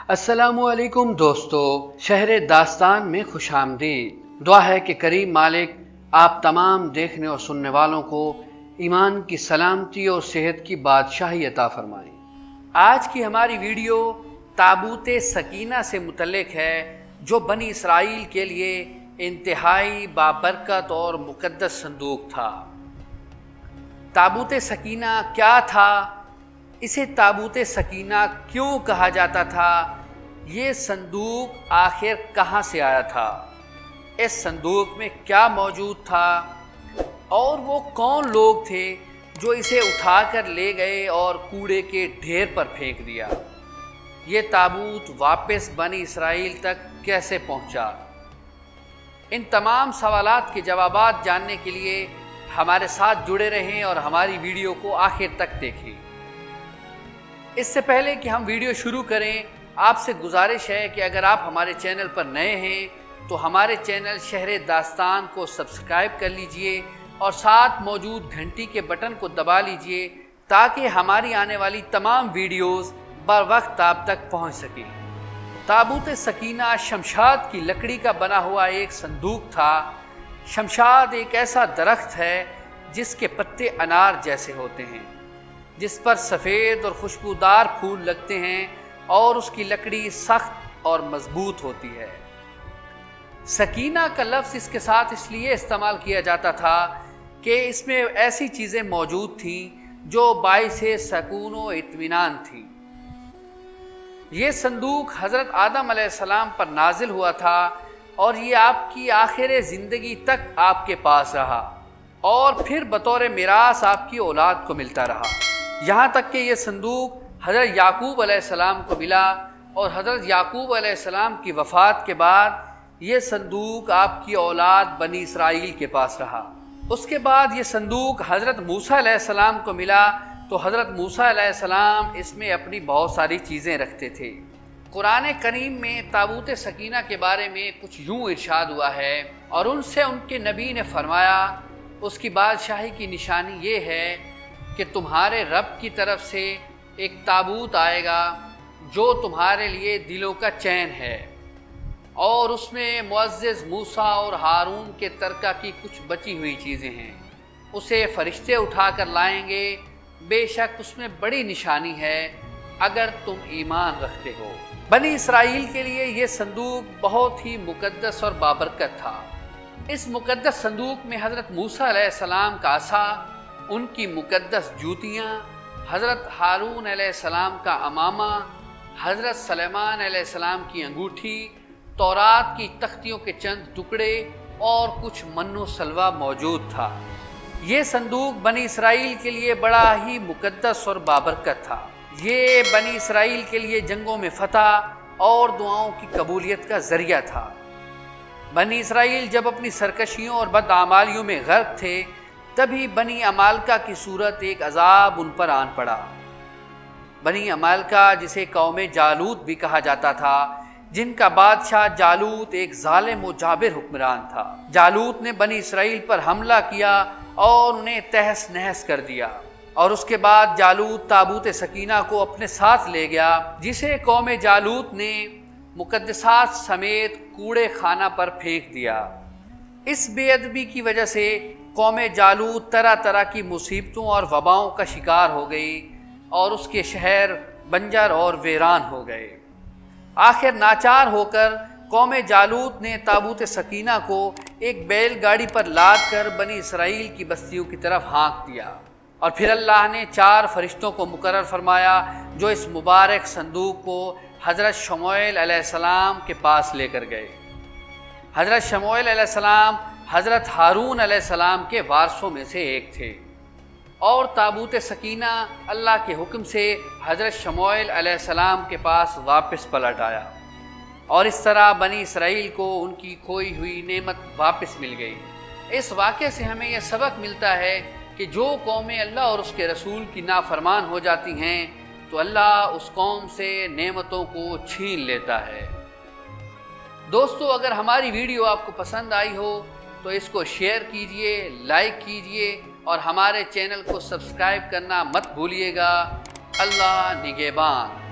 अस्सलामुअलैकुम दोस्तों, शहर दास्तान में खुश आमदीद। दुआ है कि करीम मालिक आप तमाम देखने और सुनने वालों को ईमान की सलामती और सेहत की बादशाही अता फरमाएं। आज की हमारी वीडियो ताबूत सकीना से मुतल्लिक है, जो बनी इसराइल के लिए इंतहाई बाबरकत और मुकद्दस संदूक था। ताबूत सकीना क्या था, इसे ताबूत सकीना क्यों कहा जाता था, ये संदूक आखिर कहाँ से आया था, इस संदूक में क्या मौजूद था और वो कौन लोग थे जो इसे उठाकर ले गए और कूड़े के ढेर पर फेंक दिया। ये ताबूत वापस बनी इसराइल तक कैसे पहुंचा। इन तमाम सवालात के जवाबात जानने के लिए हमारे साथ जुड़े रहें और हमारी वीडियो को आखिर तक देखें। इससे पहले कि हम वीडियो शुरू करें, आपसे गुजारिश है कि अगर आप हमारे चैनल पर नए हैं तो हमारे चैनल शहर दास्तान को सब्सक्राइब कर लीजिए और साथ मौजूद घंटी के बटन को दबा लीजिए ताकि हमारी आने वाली तमाम वीडियोस बर वक्त आप तक पहुंच सकें। ताबूत सकीना शमशाद की लकड़ी का बना हुआ एक संदूक था। शमशाद एक ऐसा दरख्त है जिसके पत्ते अनार जैसे होते हैं, जिस पर सफ़ेद और खुशबूदार फूल लगते हैं और उसकी लकड़ी सख्त और मजबूत होती है। सकीना का लफ्ज़ इसके साथ इसलिए इस्तेमाल किया जाता था कि इसमें ऐसी चीज़ें मौजूद थीं जो बाइसे सकून व इत्मीनान थी। ये संदूक हज़रत आदम अलैहिस्सलाम पर नाजिल हुआ था और ये आपकी आखिर ज़िंदगी तक आपके पास रहा और फिर बतौर मिरास आपकी औलाद को मिलता रहा, यहाँ तक कि यह संदूक हज़रत याकूब अलैहिस्सलाम को मिला और हज़रत याकूब अलैहिस्सलाम की वफ़ात के बाद ये संदूक आपकी औलाद बनी इसराइल के पास रहा। उसके बाद ये संदूक हज़रत मूसा अलैहिस्सलाम को मिला तो हज़रत मूसा अलैहिस्सलाम इसमें अपनी बहुत सारी चीज़ें रखते थे। कुरान करीम में ताबूत सकीना के बारे में कुछ यूँ इरशाद हुआ है और उनसे उनके नबी ने फरमाया, उसकी बादशाही की निशानी ये है कि तुम्हारे रब की तरफ से एक ताबूत आएगा जो तुम्हारे लिए दिलों का चैन है और उसमें मुअज़्ज़िज़ मूसा और हारून के तरका की कुछ बची हुई चीज़ें हैं। उसे फरिश्ते उठाकर लाएंगे, बेशक उसमें बड़ी निशानी है अगर तुम ईमान रखते हो। बनी इसराइल के लिए ये संदूक बहुत ही मुकद्दस और बाबरकत था। इस मुकद्दस संदूक में हज़रत मूसा अलैहिस्सलाम का असा, उनकी मुकद्दस जूतियाँ, हज़रत हारून अलैहिस्सलाम का अमामा, हज़रत सुलेमान अलैहिस्सलाम की अंगूठी, तौरात की तख्तियों के चंद टुकड़े और कुछ मन्नो सलवा मौजूद था। ये संदूक बनी इसराइल के लिए बड़ा ही मुकद्दस और बाबरकत था। ये बनी इसराइल के लिए जंगों में फतह और दुआओं की कबूलियत का जरिया था। बनी इसराइल जब अपनी सरकशियों और बदआमालियों में गर्क थे तभी बनी अमालका की सूरत एक अजाब उन पर आन पड़ा। बनी अमालका, जिसे कौमे जालूत भी कहा जाता था, जिनका बादशाह जालूत एक जालिम व जाबिर हुक्मरान था। जालूत ने बनी इसराइल पर हमला किया और उन्हें तहस नहस कर दिया और उसके बाद जालूत ताबूत सकीना को अपने साथ ले गया, जिसे कौमे जालूत ने मुकद्दसात समेत कूड़े खाना पर फेंक दिया। इस बेअदबी की वजह से कौमे जालूत तरह तरह की मुसीबतों और वबाओं का शिकार हो गई और उसके शहर बंजर और वीरान हो गए। आखिर नाचार होकर कौमे जालूत ने ताबूत सकीना को एक बैलगाड़ी पर लाद कर बनी इसराइल की बस्तियों की तरफ हाँक दिया और फिर अल्लाह ने 4 फरिश्तों को मुकर्रर फरमाया जो इस मुबारक संदूक को हज़रत शमूएल अलैहिस्सलाम के पास लेकर गए। हज़रत शमूएल अलैहिस्सलाम हज़रत हारून अलैहिस्सलाम के वारसों में से एक थे और ताबूत सकीना अल्लाह के हुक्म से हज़रत शमूएल अलैहिस्सलाम के पास वापस पलट आया और इस तरह बनी इसराइल को उनकी खोई हुई नेमत वापस मिल गई। इस वाक़े से हमें यह सबक मिलता है कि जो कौमें अल्लाह और उसके रसूल की नाफरमान हो जाती हैं तो अल्लाह उस कौम से नेमतों को छीन लेता है। दोस्तों, अगर हमारी वीडियो आपको पसंद आई हो तो इसको शेयर कीजिए, लाइक कीजिए और हमारे चैनल को सब्सक्राइब करना मत भूलिएगा। अल्लाह निगहबान।